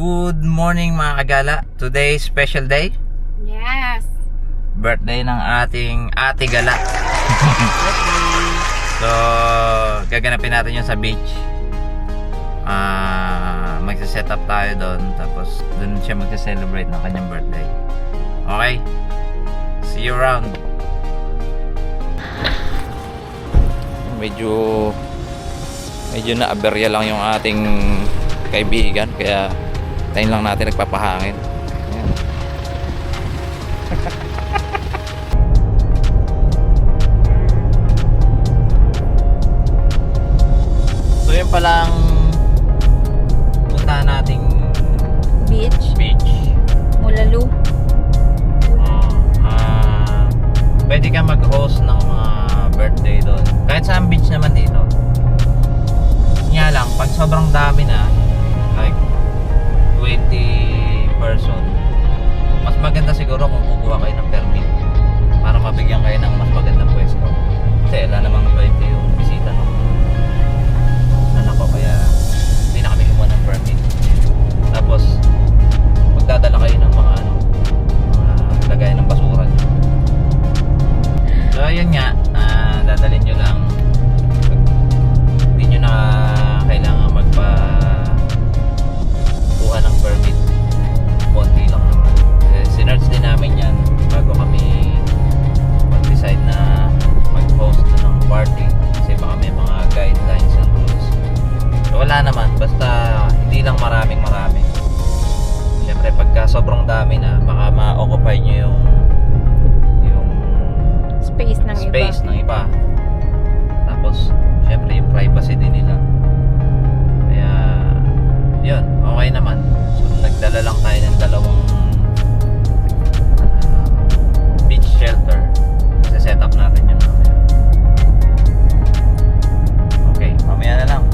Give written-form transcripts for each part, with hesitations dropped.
Good morning mga kagala. Today special day. Yes. Birthday ng ating Ate Gala. So, gaganapin natin yun sa beach. Magsa-set up tayo doon. Tapos, doon siya magsa-celebrate ng kanyang birthday. Okay? See you around. Medyo na-aberya lang yung ating kaibigan. Kaya, tayo lang natin nagpapahangin. Ayan. So yun palang puntahan nating Beach. beach. Mulalu. Pwede ka mag-host ng mga birthday doon. Kahit saan beach naman dito. Nga lang, pag sobrang dami na, like 20 person, mas maganda siguro kung kukuha kayo ng permit para mabigyan kayo ng mas magandang pwesto. Kasi wala namang 20 yung bisita no. Anak ko, kaya hindi na kami kumuha ng permit. Tapos magdadala kayo ng mga lagay ng basura. So ayun nga, dadalhin nyo lang. Hindi nyo na kailangan kuha ng permit. Konti lang naman. Sinerch din namin yan bago kami mag-decide na mag-host ng party. Kasi baka may mga guidelines and rules. So wala naman, basta hindi lang maraming. Siyempre pagka sobrang dami na, baka ma-occupy nyo yung Space ng iba. Tapos siyempre yung privacy din nila. Kaya yun, okay naman. So nagdala lang tayo ng dalawang beach shelter. Kasi set up natin yun mamaya. Okay, mamaya na lang.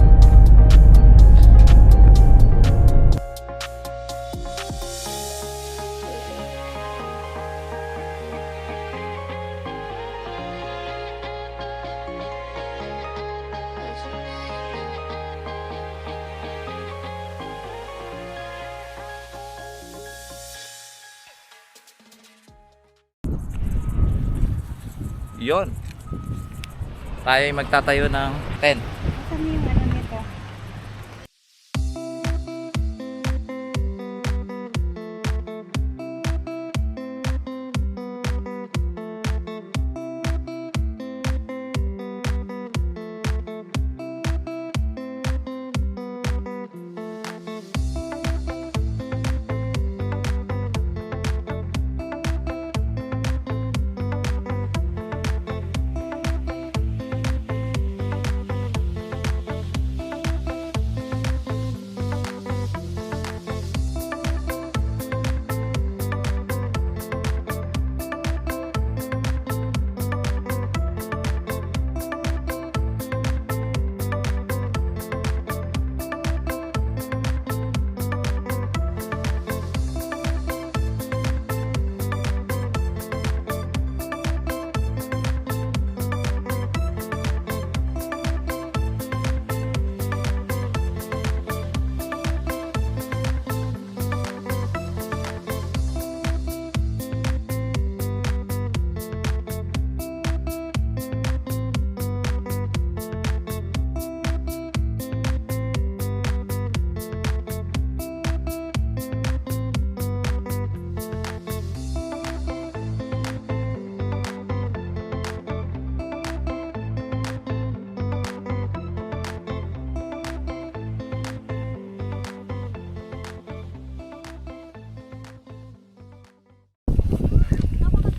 Yon. Tayo ay magtatayo ng tent. Saan yung ano nito?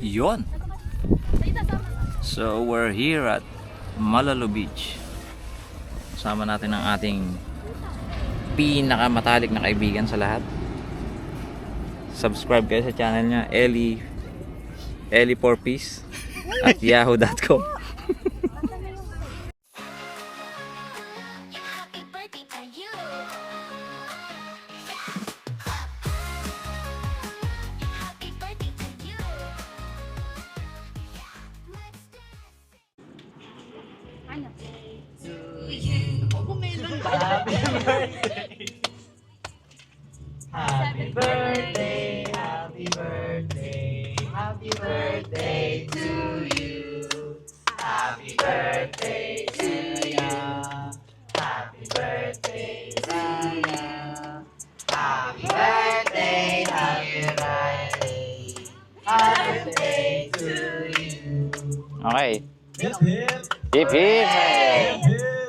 Yon. So we're here at Mulalu Beach. Kasama natin ang ating pinakamatalik na kaibigan sa lahat. Subscribe kayo sa channel niya, Ellie 4Piece at yahoo.com. Ano? Happy birthday! Happy birthday, happy birthday, happy birthday to you. Happy birthday to you. Happy birthday to you. Happy birthday, happy birthday. Happy birthday to you. Okay. Hip hip. Hip hip.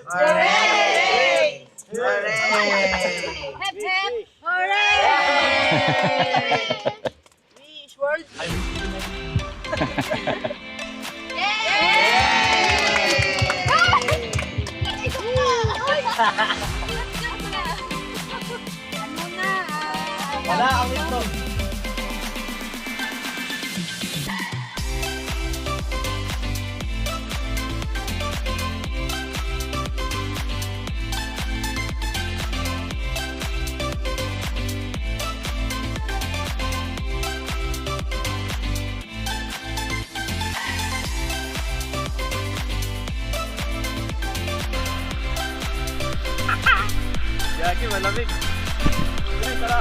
Hooray! Hooray! Hep hep! Hooray! Wish world! Ano na? Wala ang itlog. Jackie, malamig. Sige, tara.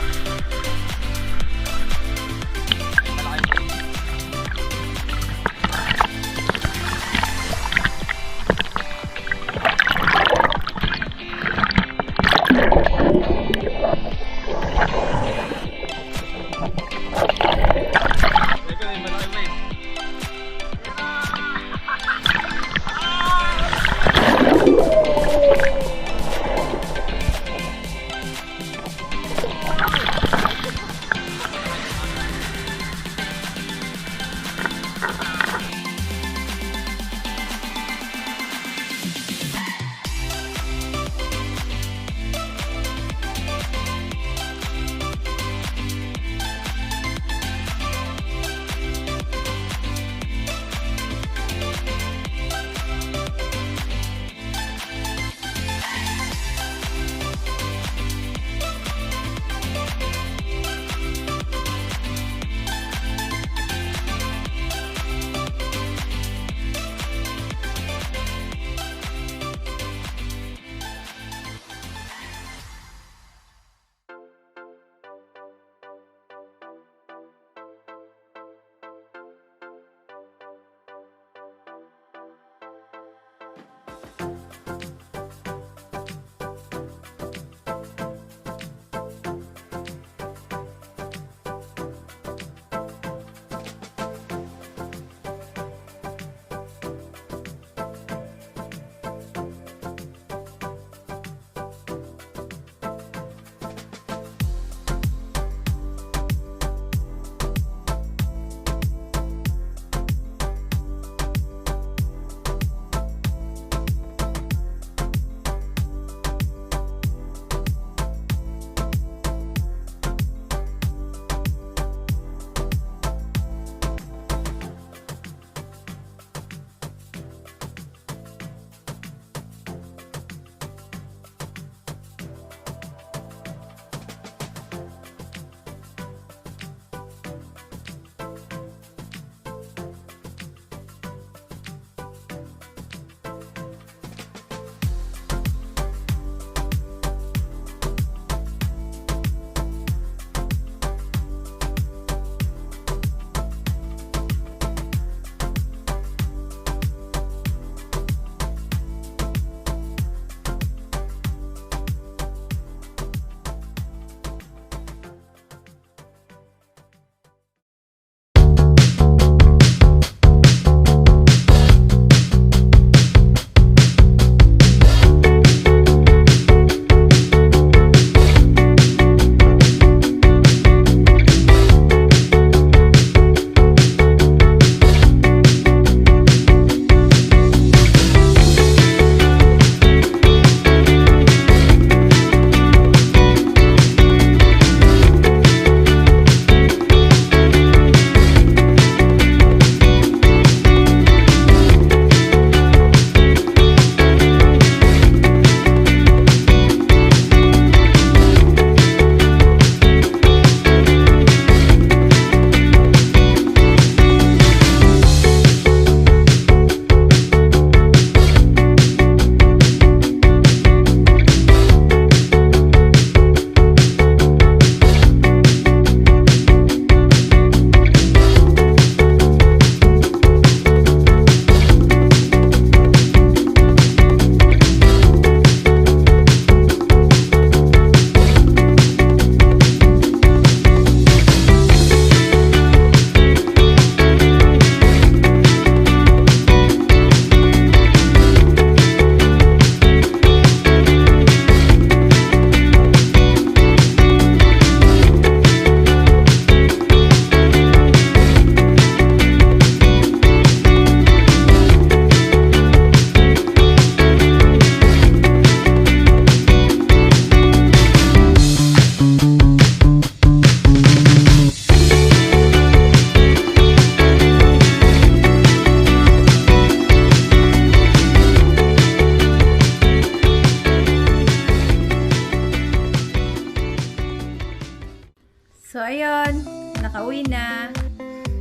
So, ayun. Nakauwi na.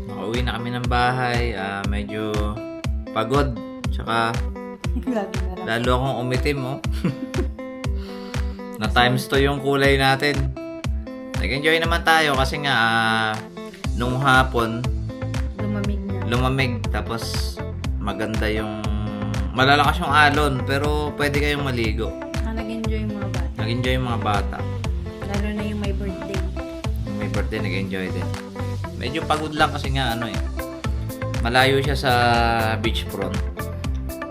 Nakauwi na kami ng bahay. Medyo pagod. Tsaka Grabe na rin. lalo akong umitim, oh. Na times 2 yung kulay natin. Nag-enjoy naman tayo kasi nga nung hapon Lumamig na. lumamig tapos maganda yung malalakas yung alon pero pwede kayong maligo. Nag-enjoy yung mga bata. Nag-enjoy yung mga bata. Lalo na yung may birthday. Yung may birthday nag-enjoy din. Medyo pagod lang kasi nga malayo siya sa beachfront.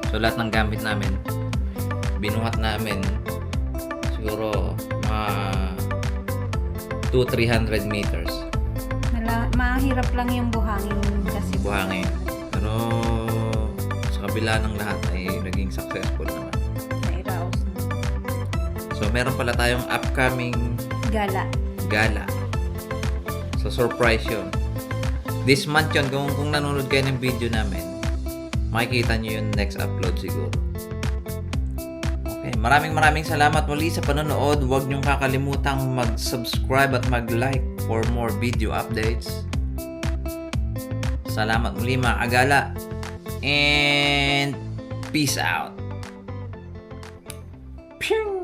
So lahat ng gamit namin binuhat namin siguro mga 200-300 meters Mahirap lang yung buhangin kasi. buhangin. Pero sa kabila ng lahat ay naging successful naman. Nairaos na. So meron pala tayong upcoming Gala. gala. So surprise yun. This month yun, kung nanonood kayo ng video namin, makikita nyo yung next upload siguro. Okay, maraming salamat muli sa panonood. Huwag nyong kakalimutang mag-subscribe at mag-like for more video updates. Salamat muli mga kagala. And peace out. Pew!